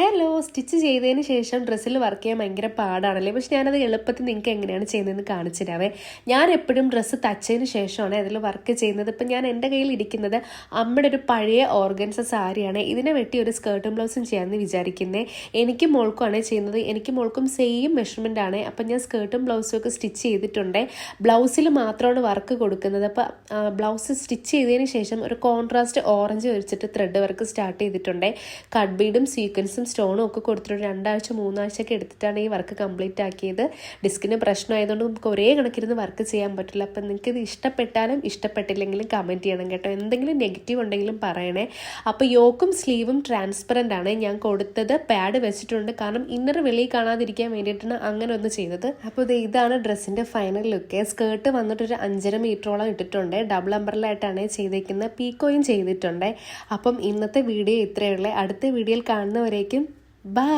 Hello, stitch ചെയ്തതിന് ശേഷം ഡ്രസ്സിൽ വർക്ക് ചെയ്യാൻ ഭയങ്കര പാടാണല്ലേ. പക്ഷെ ഞാനത് എളുപ്പത്തിൽ നിങ്ങൾക്ക് എങ്ങനെയാണ് ചെയ്യുന്നതെന്ന് കാണിച്ചു തരാവേ. ഞാൻ എപ്പോഴും ഡ്രസ്സ് തച്ചതിന് ശേഷമാണ് അതിൽ വർക്ക് ചെയ്യുന്നത്. ഇപ്പം ഞാൻ എൻ്റെ കയ്യിൽ ഇരിക്കുന്നത് അമ്മയുടെ ഒരു പഴയ ഓർഗൻസ സാരിയാണ്. ഇതിനെ വെട്ടി ഒരു സ്കേർട്ടും ബ്ലൗസും ചെയ്യാമെന്ന് വിചാരിക്കുന്നത്. എനിക്കും മോൾക്കുമാണ് ചെയ്യുന്നത്. എനിക്ക് മോൾക്കും സെയിം മെഷർമെൻ്റ് ആണ്. അപ്പം ഞാൻ സ്കേർട്ടും ബ്ലൗസും ഒക്കെ സ്റ്റിച്ച് ചെയ്തിട്ടുണ്ട്. ബ്ലൗസിൽ മാത്രമാണ് വർക്ക് കൊടുക്കുന്നത്. അപ്പോൾ ബ്ലൗസ് സ്റ്റിച്ച് ചെയ്തതിന് ശേഷം ഒരു കോൺട്രാസ്റ്റ് ഓറഞ്ച് വെച്ചിട്ട് ത്രെഡ് വർക്ക് സ്റ്റാർട്ട് ചെയ്തിട്ടുണ്ട്. കട്ട് ബീഡും സീക്വൻസും സ്റ്റോണും ഒക്കെ കൊടുത്തിട്ട് 2 ആഴ്ച 3 ആഴ്ചയൊക്കെ എടുത്തിട്ടാണ് ഈ വർക്ക് കംപ്ലീറ്റ് ആക്കിയത്. ഡിസ്കിന് പ്രശ്നമായതുകൊണ്ട് നമുക്ക് ഒരേ കണക്കിരുന്ന് വർക്ക് ചെയ്യാൻ പറ്റില്ല. അപ്പം നിങ്ങൾക്ക് ഇത് ഇഷ്ടപ്പെട്ടാലും ഇഷ്ടപ്പെട്ടില്ലെങ്കിലും കമൻറ്റ് ചെയ്യണം കേട്ടോ. എന്തെങ്കിലും നെഗറ്റീവ് ഉണ്ടെങ്കിലും പറയണേ. അപ്പോൾ യോക്കും സ്ലീവും ട്രാൻസ്പെറൻ്റ് ആണ്. ഞാൻ കൊടുത്തത് പാഡ് വെച്ചിട്ടുണ്ട്, കാരണം ഇന്നർ വെളിയിൽ കാണാതിരിക്കാൻ വേണ്ടിയിട്ടാണ് അങ്ങനെ ഒന്ന് ചെയ്തത്. അപ്പോൾ ഇതാണ് ഡ്രസ്സിൻ്റെ ഫൈനൽ ലുക്ക്. സ്കേർട്ട് വന്നിട്ടൊരു 5.5 മീറ്ററോളം ഇട്ടിട്ടുണ്ട്. ഡബിൾ അംബ്രലായിട്ടാണ് ചെയ്തേക്കുന്നത്. പീക്കോയും ചെയ്തിട്ടുണ്ട്. അപ്പം ഇന്നത്തെ വീഡിയോ ഇത്രയേ ഉള്ളൂ. അടുത്ത വീഡിയോയിൽ കാണുന്നവരേക്കും ബൈ.